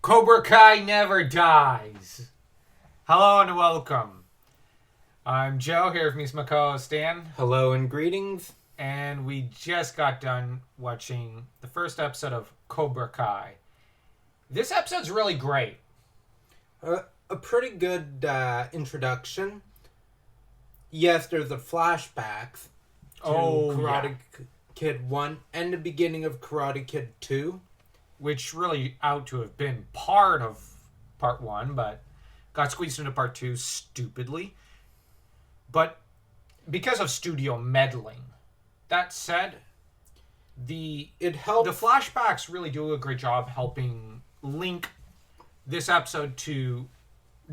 Cobra Kai never dies. Hello and welcome. I'm Joe, here with me is my co-host Stan. Hello and greetings. And we just got done watching the first episode of Cobra Kai. This episode's really great. A pretty good introduction. Yes, there's the flashbacks to Karate Kid 1 and the beginning of Karate Kid 2. Which really ought to have been part of part 1, but got squeezed into part 2 stupidly. But because of studio meddling. That said, the flashbacks really do a great job helping link this episode to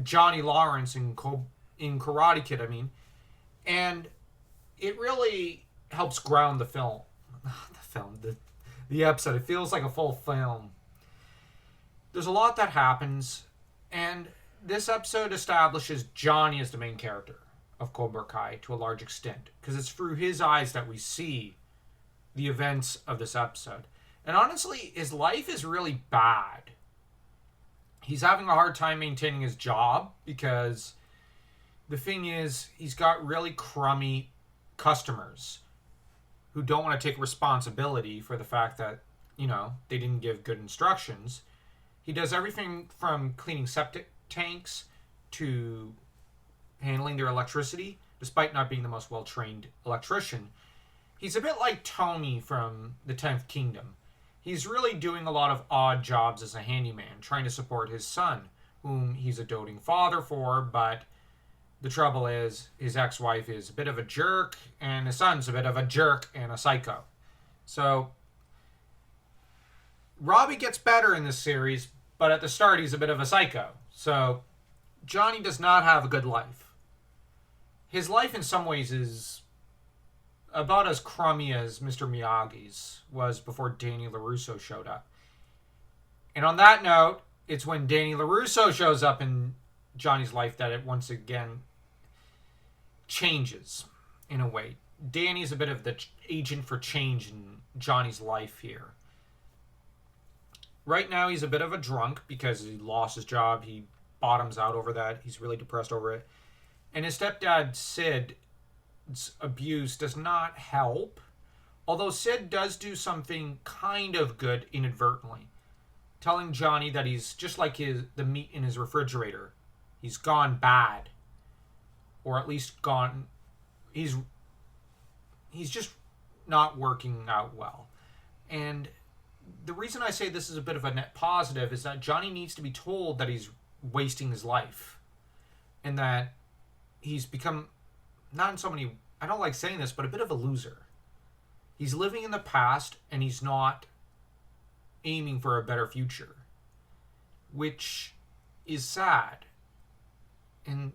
Johnny Lawrence in Karate Kid, and it really helps ground the film. The episode. It feels like a full film. There's a lot that happens, and this episode establishes Johnny as the main character of Cobra Kai to a large extent, because it's through his eyes that we see the events of this episode. And honestly, his life is really bad. He's having a hard time maintaining his job because the thing is, he's got really crummy customers who don't want to take responsibility for the fact that, they didn't give good instructions. He does everything from cleaning septic tanks to handling their electricity, despite not being the most well-trained electrician. He's a bit like Tony from the 10th Kingdom. He's really doing a lot of odd jobs as a handyman, trying to support his son, whom he's a doting father for, but the trouble is, his ex-wife is a bit of a jerk, and his son's a bit of a jerk and a psycho. So, Robbie gets better in this series, but at the start he's a bit of a psycho. So, Johnny does not have a good life. His life in some ways is about as crummy as Mr. Miyagi's was before Danny LaRusso showed up. And on that note, it's when Danny LaRusso shows up in Johnny's life that it once again changes in a way. Danny's a bit of the agent for change in Johnny's life here. Right now he's a bit of a drunk because he lost his job. He bottoms out over that. He's really depressed over it. And his stepdad, Sid's abuse does not help. Although Sid does do something kind of good inadvertently. Telling Johnny that he's just like the meat in his refrigerator. He's gone bad. Or at least gone... He's just not working out well. And the reason I say this is a bit of a net positive is that Johnny needs to be told that he's wasting his life. And that he's become, not in so many... I don't like saying this, but a bit of a loser. He's living in the past and he's not aiming for a better future. Which is sad. And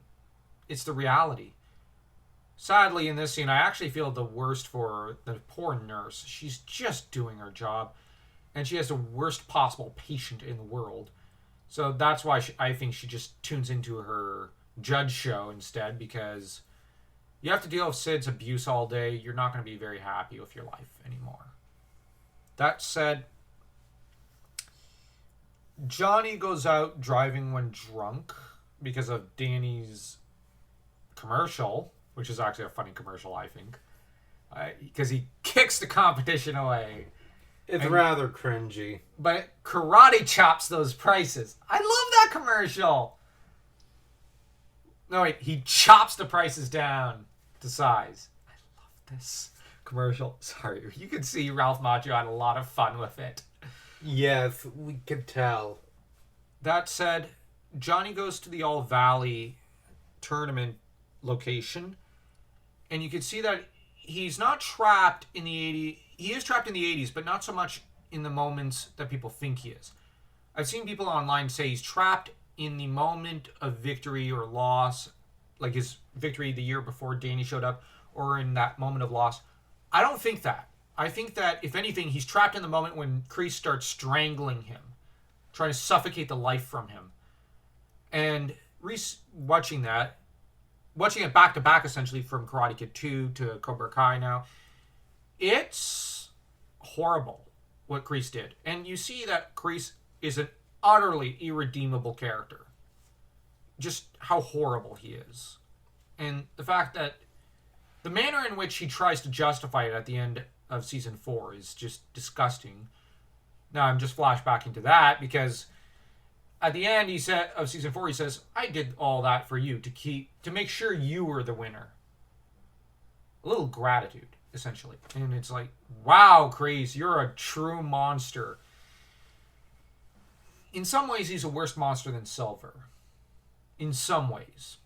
it's the reality. Sadly, in this scene, I actually feel the worst for the poor nurse. She's just doing her job. And she has the worst possible patient in the world. So that's why I think she just tunes into her judge show instead. Because you have to deal with Sid's abuse all day. You're not going to be very happy with your life anymore. That said, Johnny goes out driving when drunk because of Danny's commercial, which is actually a funny commercial, I think, because he kicks the competition away. It's rather cringy. But karate chops those prices. I love that commercial. No, wait, he chops the prices down to size. I love this commercial. Sorry, you can see Ralph Macchio had a lot of fun with it. Yes, we could tell. That said, Johnny goes to the All Valley tournament location, and you can see that he's not trapped in the 80s. He is trapped in the 80s, but not so much in the moments that people think he is. I've seen people online say he's trapped in the moment of victory or loss, like his victory the year before Danny showed up, or in that moment of loss. I don't think that. I think that, if anything, he's trapped in the moment when Kreese starts strangling him, trying to suffocate the life from him. And Reese watching it back to back essentially from Karate Kid 2 to Cobra Kai now, it's horrible what Kreese did. And you see that Kreese is an utterly irredeemable character. Just how horrible he is. And the fact that the manner in which he tries to justify it at the end of season 4 is just disgusting. Now I'm just flashbacking to that because at the end of season 4 he says, I did all that for you to make sure you were the winner. A little gratitude, essentially. And it's like, wow, Kreese, you're a true monster. In some ways, he's a worse monster than Silver. In some ways.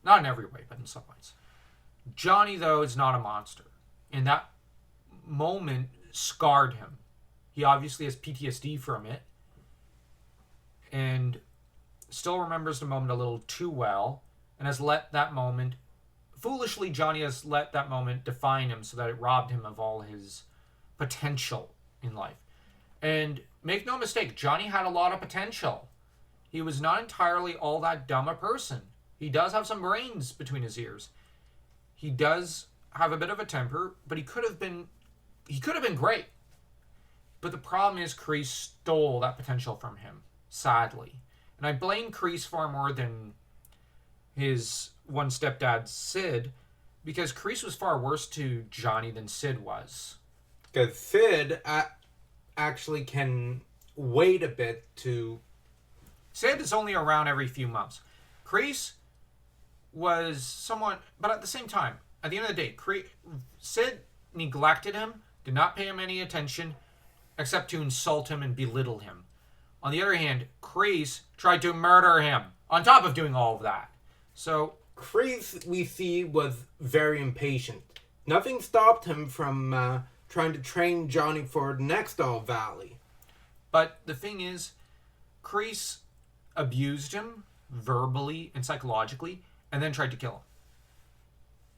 Not in every way, but in some ways. Johnny, though, is not a monster. And that moment scarred him. He obviously has PTSD from it. And still remembers the moment a little too well. And has let that moment... Foolishly, Johnny has let that moment define him so that it robbed him of all his potential in life. And make no mistake, Johnny had a lot of potential. He was not entirely all that dumb a person. He does have some brains between his ears. He does have a bit of a temper, but he could have been great. But the problem is Kreese stole that potential from him, sadly. And I blame Kreese far more than his one stepdad, Sid, because Kreese was far worse to Johnny than Sid was. Because Sid actually can wait a bit to... Sid is only around every few months. Kreese was somewhat... But at the same time, at the end of the day, Sid neglected him, did not pay him any attention, except to insult him and belittle him. On the other hand, Kreese tried to murder him, on top of doing all of that. So... Kreese, we see, was very impatient. Nothing stopped him from trying to train Johnny for the next All Valley. But the thing is, Kreese abused him verbally and psychologically, and then tried to kill him.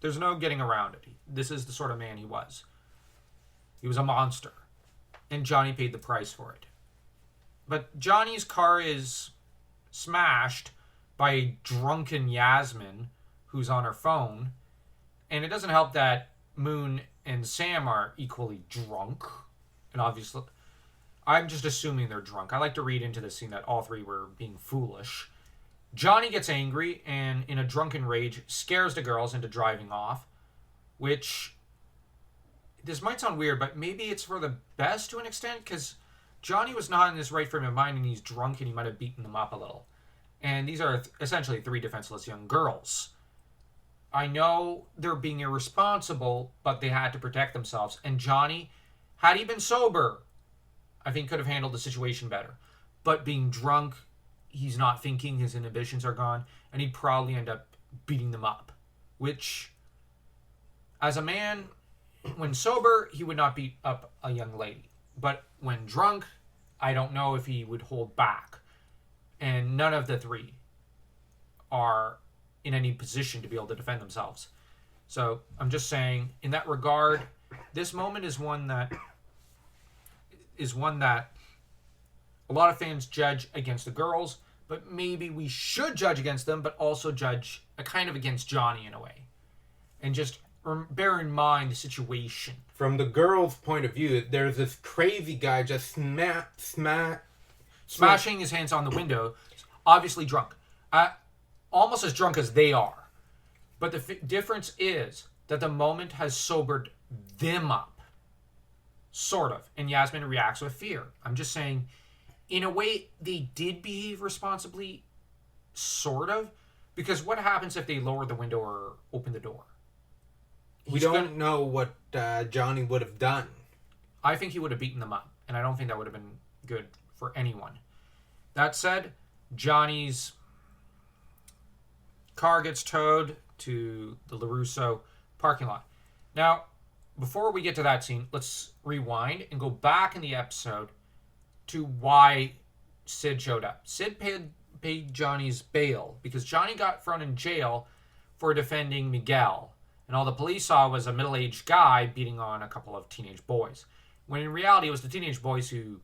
There's no getting around it. This is the sort of man he was. He was a monster. And Johnny paid the price for it. But Johnny's car is smashed by a drunken Yasmin who's on her phone. And it doesn't help that Moon and Sam are equally drunk. And obviously, I'm just assuming they're drunk. I like to read into this scene that all three were being foolish. Johnny gets angry and, in a drunken rage, scares the girls into driving off. Which, this might sound weird, but maybe it's for the best to an extent, because Johnny was not in his right frame of mind and he's drunk and he might have beaten them up a little. And these are essentially three defenseless young girls. I know they're being irresponsible, but they had to protect themselves. And Johnny, had he been sober, I think could have handled the situation better. But being drunk, he's not thinking, his inhibitions are gone, and he'd probably end up beating them up. Which, as a man, when sober, he would not beat up a young lady. But when drunk, I don't know if he would hold back. And none of the three are in any position to be able to defend themselves. So I'm just saying, in that regard, this moment is one that a lot of fans judge against the girls, but maybe we should judge against them, but also judge kind of against Johnny in a way. And just bear in mind the situation. From the girls' point of view, there's this crazy guy just smashing his hands on the window, obviously drunk. Almost as drunk as they are. But the difference is that the moment has sobered them up. Sort of. And Yasmin reacts with fear. I'm just saying, in a way, they did behave responsibly, sort of. Because what happens if they lower the window or open the door? We don't know what Johnny would have done. I think he would have beaten them up. And I don't think that would have been good for anyone. That said, Johnny's car gets towed to the LaRusso parking lot. Now, before we get to that scene, let's rewind and go back in the episode to why Sid showed up. Sid paid Johnny's bail because Johnny got thrown in jail for defending Miguel. And all the police saw was a middle-aged guy beating on a couple of teenage boys. When in reality, it was the teenage boys who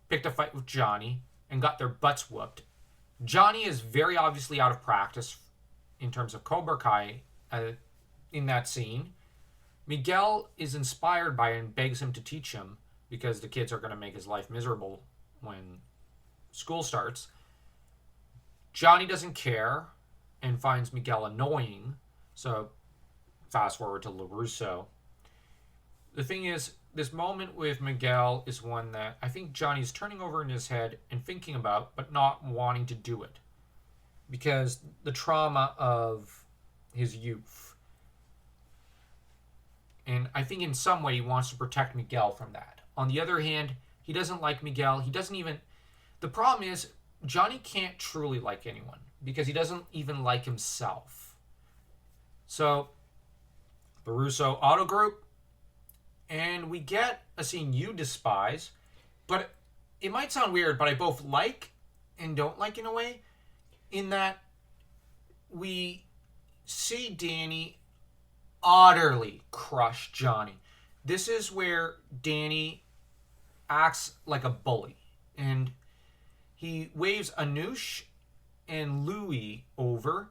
picked a fight with Johnny and got their butts whooped. Johnny is very obviously out of practice in terms of Cobra Kai in that scene. Miguel is inspired by it and begs him to teach him because the kids are going to make his life miserable when school starts. Johnny doesn't care and finds Miguel annoying. So, fast forward to LaRusso. The thing is, this moment with Miguel is one that I think Johnny's turning over in his head and thinking about, but not wanting to do it. Because the trauma of his youth. And I think in some way he wants to protect Miguel from that. On the other hand, he doesn't like Miguel. He doesn't even... The problem is, Johnny can't truly like anyone. Because he doesn't even like himself. So, LaRusso Auto Group. And we get a scene you despise. But it might sound weird, but I both like and don't like in a way. In that we see Danny utterly crush Johnny. This is where Danny acts like a bully. And he waves Anoush and Louis over,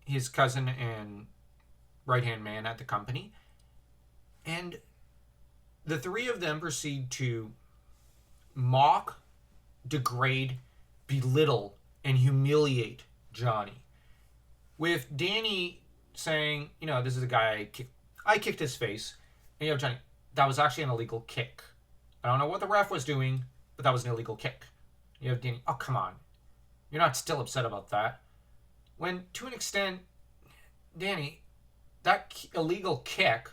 his cousin and right-hand man at the company. And the three of them proceed to mock, degrade, belittle, and humiliate Johnny. With Danny saying, this is a guy I kicked his face. And you have Johnny, that was actually an illegal kick. I don't know what the ref was doing, but that was an illegal kick. You have Danny, oh, come on. You're not still upset about that. When, to an extent, Danny, that illegal kick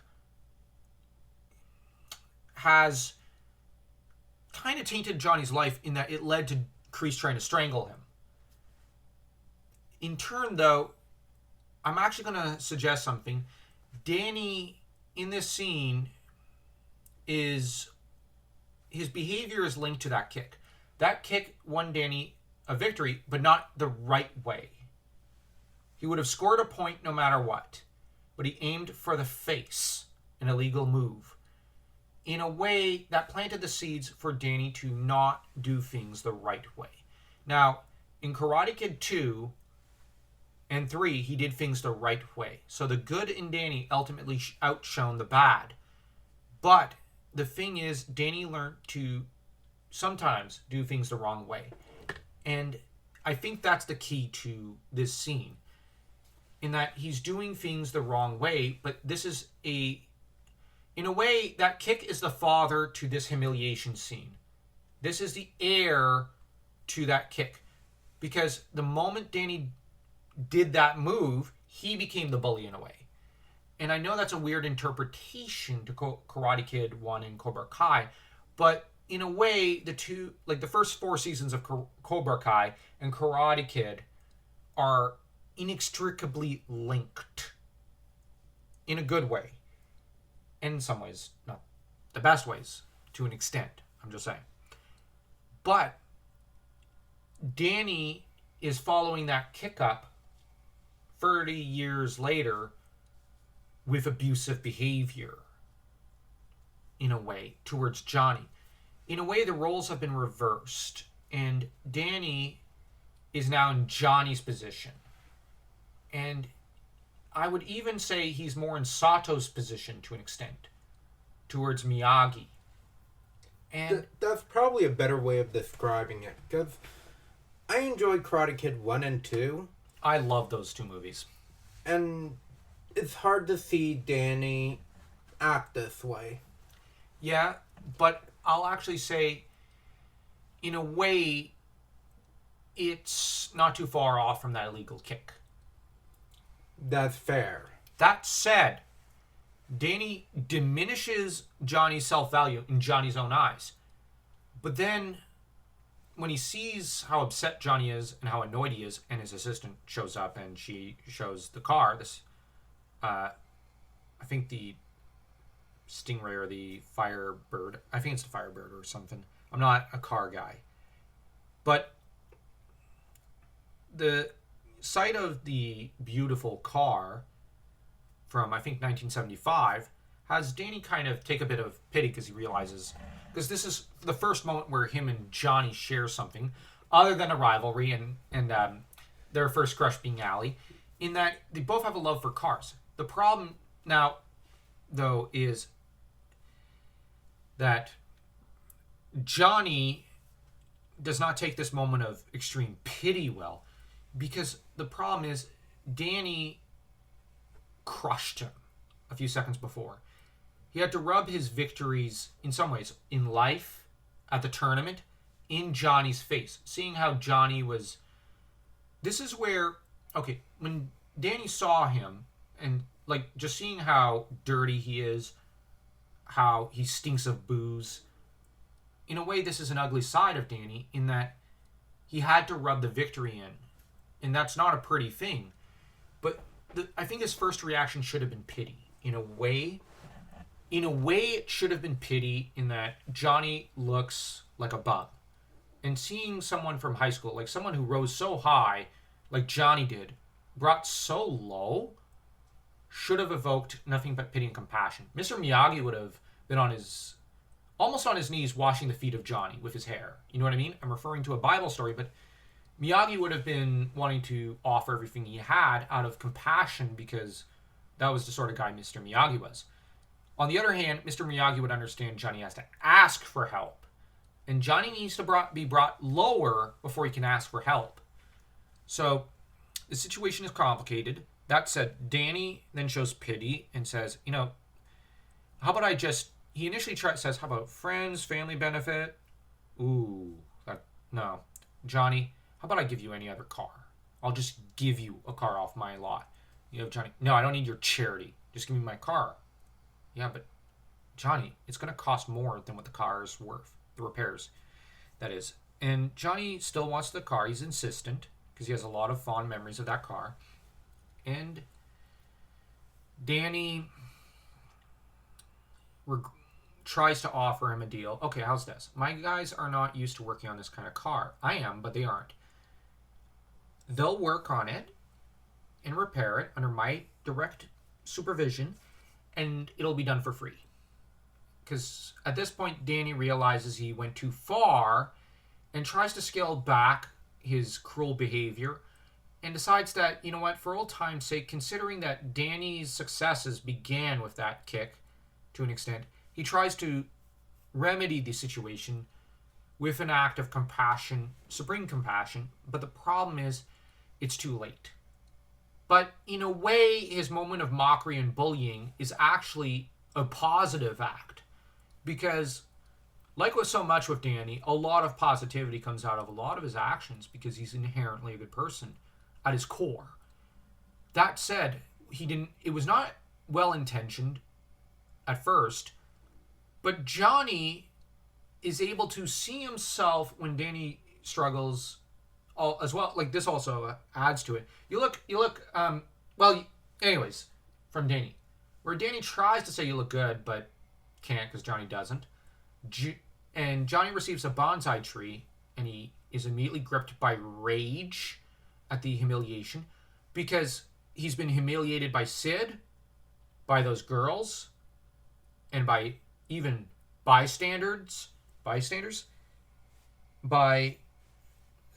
has kind of tainted Johnny's life in that it led to Kreese trying to strangle him. In turn, though, I'm actually going to suggest something. Danny, in this scene, his behavior is linked to that kick. That kick won Danny a victory, but not the right way. He would have scored a point no matter what, but he aimed for the face, an illegal move. In a way that planted the seeds for Danny to not do things the right way. Now, in Karate Kid 2 and 3, he did things the right way. So the good in Danny ultimately outshone the bad. But the thing is, Danny learned to sometimes do things the wrong way. And I think that's the key to this scene. In that he's doing things the wrong way, but this is in a way, that kick is the father to this humiliation scene. This is the heir to that kick. Because the moment Danny did that move, he became the bully in a way. And I know that's a weird interpretation to Karate Kid 1 and Cobra Kai, but in a way, the two, like the first 4 seasons of Cobra Kai and Karate Kid are inextricably linked. In a good way. And in some ways, not the best ways, to an extent. I'm just saying. But Danny is following that kick up 30 years later with abusive behavior, in a way, towards Johnny. In a way, the roles have been reversed, and Danny is now in Johnny's position. And I would even say he's more in Sato's position to an extent, towards Miyagi. And that's probably a better way of describing it, because I enjoyed Karate Kid 1 and 2. I love those 2 movies. And it's hard to see Danny act this way. Yeah, but I'll actually say, in a way, it's not too far off from that illegal kick. That's fair. That said, Danny diminishes Johnny's self-value in Johnny's own eyes. But then, when he sees how upset Johnny is and how annoyed he is, and his assistant shows up and she shows the car, this, I think the Stingray or the Firebird, I think it's the Firebird or something. I'm not a car guy. But the sight of the beautiful car from, I think, 1975 has Danny kind of take a bit of pity because he realizes, because this is the first moment where him and Johnny share something other than a rivalry and their first crush being Allie, in that they both have a love for cars. The problem now, though, is that Johnny does not take this moment of extreme pity well, because the problem is Danny crushed him a few seconds before. He had to rub his victories, in some ways, in life, at the tournament, in Johnny's face. Seeing how Johnny was... This is where... Okay, when Danny saw him, and, like, just seeing how dirty he is, how he stinks of booze, in a way, this is an ugly side of Danny, in that he had to rub the victory in. And that's not a pretty thing. But I think his first reaction should have been pity. In a way, it should have been pity in that Johnny looks like a bum. And seeing someone from high school, like someone who rose so high, like Johnny did, brought so low, should have evoked nothing but pity and compassion. Mr. Miyagi would have been almost on his knees washing the feet of Johnny with his hair. You know what I mean? I'm referring to a Bible story, but Miyagi would have been wanting to offer everything he had out of compassion, because that was the sort of guy Mr. Miyagi was. On the other hand, Mr. Miyagi would understand Johnny has to ask for help. And Johnny needs to be brought lower before he can ask for help. So the situation is complicated. That said, Danny then shows pity and says, how about I just... He initially says, how about friends, family benefit? Ooh, no. Johnny, how about I give you any other car? I'll just give you a car off my lot. Johnny, no, I don't need your charity. Just give me my car. Yeah, but Johnny, it's going to cost more than what the car is worth. The repairs, that is. And Johnny still wants the car. He's insistent because he has a lot of fond memories of that car. And Danny tries to offer him a deal. Okay, how's this? My guys are not used to working on this kind of car. I am, but they aren't. They'll work on it and repair it under my direct supervision, and it'll be done for free. Because at this point, Danny realizes he went too far and tries to scale back his cruel behavior, and decides that, for old time's sake, considering that Danny's successes began with that kick to an extent, he tries to remedy the situation with an act of compassion, supreme compassion, but the problem is it's too late. But in a way, his moment of mockery and bullying is actually a positive act. Because, like with so much with Danny, a lot of positivity comes out of a lot of his actions because he's inherently a good person at his core. That said, it was not well-intentioned at first, but Johnny is able to see himself when Danny struggles as well. Like, this also adds to it. Anyways, from Danny. Where Danny tries to say you look good, but can't because Johnny doesn't. And Johnny receives a bonsai tree, and he is immediately gripped by rage at the humiliation, because he's been humiliated by Sid, by those girls, and by even bystanders, by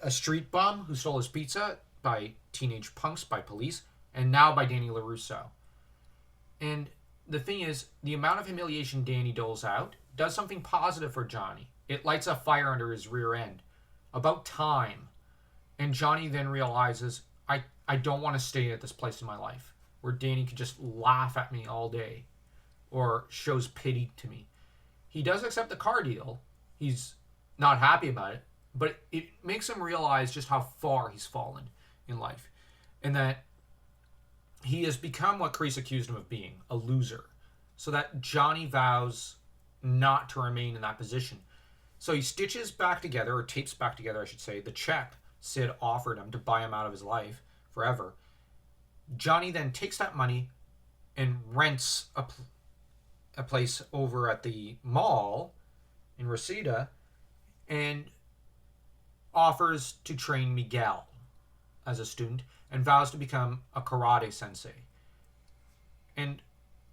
a street bum who stole his pizza, by teenage punks, by police, and now by Danny LaRusso. And the thing is, the amount of humiliation Danny doles out does something positive for Johnny. It lights a fire under his rear end. About time. And Johnny then realizes, I don't want to stay at this place in my life where Danny could just laugh at me all day or shows pity to me. He does accept the car deal. He's not happy about it, but it makes him realize just how far he's fallen in life, and that he has become what Kreese accused him of being, a loser. So that Johnny vows not to remain in that position. So he stitches back together, or tapes back together, I should say, the check Sid offered him to buy him out of his life forever. Johnny then takes that money and rents a place over at the mall in Reseda and offers to train Miguel as a student and vows to become a karate sensei. And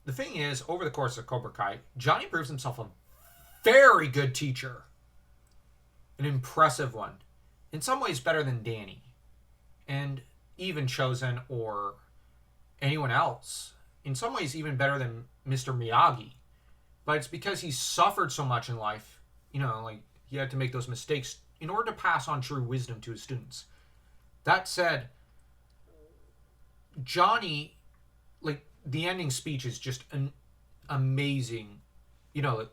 the thing is, over the course of Cobra Kai, Johnny proves himself a very good teacher. An impressive one. In some ways better than Danny. And even Chozen or anyone else. In some ways even better than Mr. Miyagi. But it's because he suffered so much in life. Like he had to make those mistakes in order to pass on true wisdom to his students. That said, Johnny, like, the ending speech is just an amazing.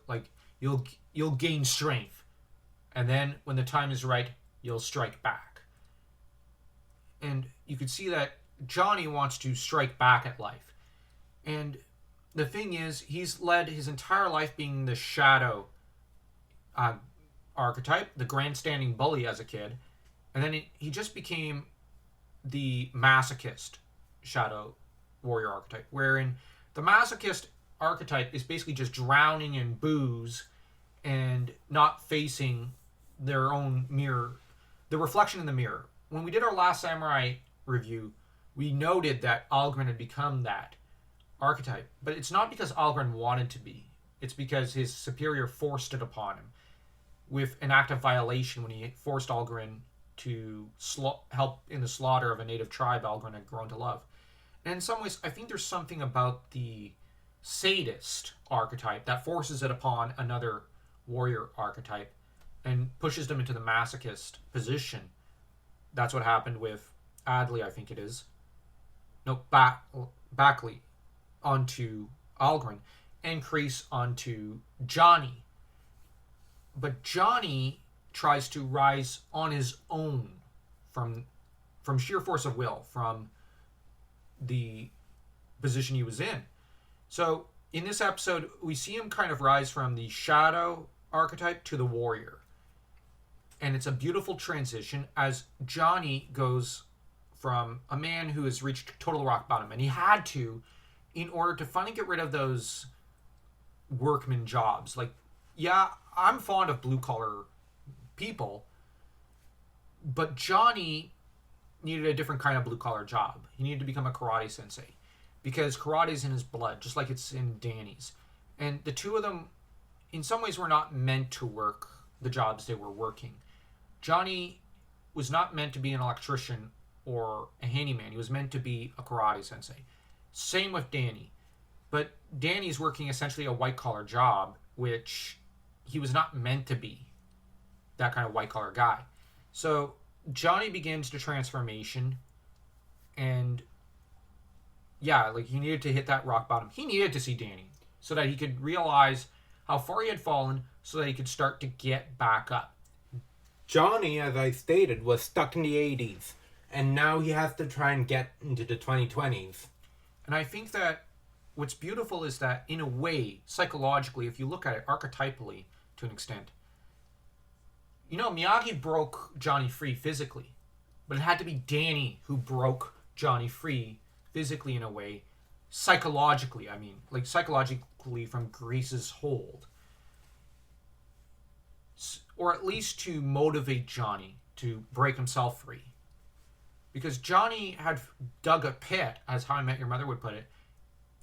Like, you'll gain strength, and then when the time is right, you'll strike back. And you can see that Johnny wants to strike back at life. And the thing is, he's led his entire life being the shadow archetype, the grandstanding bully as a kid, and then he just became the masochist shadow warrior archetype, wherein the masochist archetype is basically just drowning in booze and not facing their own mirror, the reflection in the mirror. When we did our last samurai review, we noted that Algren had become that archetype, but it's not because Algren wanted to be. It's because his superior forced it upon him with an act of violation when he forced Algren to help in the slaughter of a native tribe Algren had grown to love. And in some ways, I think there's something about the sadist archetype that forces it upon another warrior archetype and pushes them into the masochist position. That's what happened with Adley, I think it is. No, Backley onto Algren, and Kreese onto Johnny. But Johnny tries to rise on his own from sheer force of will, from the position he was in. So in this episode, we see him kind of rise from the shadow archetype to the warrior. And it's a beautiful transition as Johnny goes from a man who has reached total rock bottom, and he had to, in order to finally get rid of those workman jobs. Like, yeah, I'm fond of blue-collar people, but Johnny needed a different kind of blue-collar job. He needed to become a karate sensei, because karate is in his blood, just like it's in Danny's. And the two of them, in some ways, were not meant to work the jobs they were working. Johnny was not meant to be an electrician or a handyman. He was meant to be a karate sensei. Same with Danny. But Danny's working essentially a white-collar job, which he was not meant to be that kind of white-collar guy. So Johnny begins the transformation, and yeah, like, he needed to hit that rock bottom. He needed to see Danny so that he could realize how far he had fallen, so that he could start to get back up. Johnny, as I stated, was stuck in the 80s, and now he has to try and get into the 2020s. And I think that what's beautiful is that, in a way, psychologically, if you look at it archetypally to an extent, Miyagi broke Johnny free physically, but it had to be Danny who broke Johnny free physically in a way, psychologically, psychologically from Grease's hold. Or at least to motivate Johnny to break himself free. Because Johnny had dug a pit, as How I Met Your Mother would put it,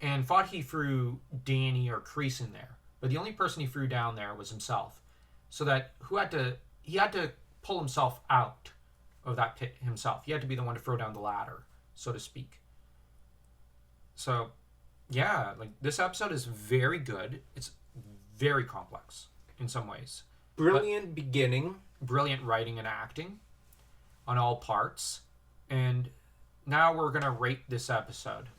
and thought he threw Danny or Kreese in there. But the only person he threw down there was himself. So that he had to pull himself out of that pit himself. He had to be the one to throw down the ladder, so to speak. So, yeah, like, this episode is very good. It's very complex in some ways. Brilliant beginning. Brilliant writing and acting on all parts. And now we're going to rate this episode.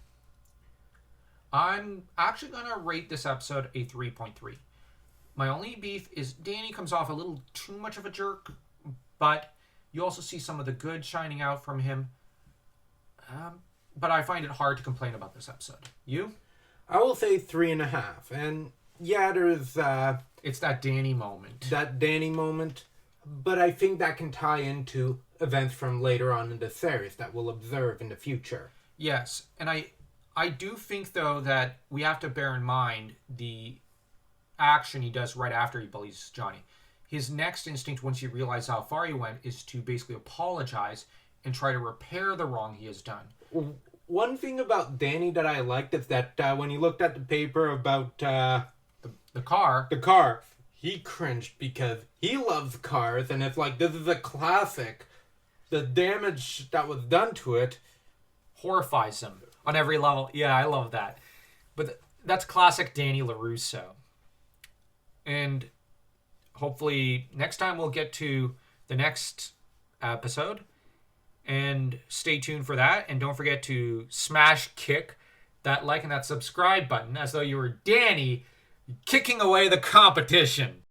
I'm actually going to rate this episode a 3.3. My only beef is Danny comes off a little too much of a jerk, but you also see some of the good shining out from him. But I find it hard to complain about this episode. You? I will say 3.5. And yeah, there's it's that Danny moment. But I think that can tie into events from later on in the series that we'll observe in the future. Yes, and I do think, though, that we have to bear in mind the action he does right after he bullies Johnny. His next instinct, once he realizes how far he went, is to basically apologize and try to repair the wrong he has done. One thing about Danny that I liked is that when he looked at the paper about the car, he cringed because he loves cars, and it's like, this is a classic. The damage that was done to it horrifies him on every level. Yeah, I love that. But that's classic Danny LaRusso. And hopefully next time we'll get to the next episode. And stay tuned for that. And don't forget to kick that like and that subscribe button as though you were Danny kicking away the competition.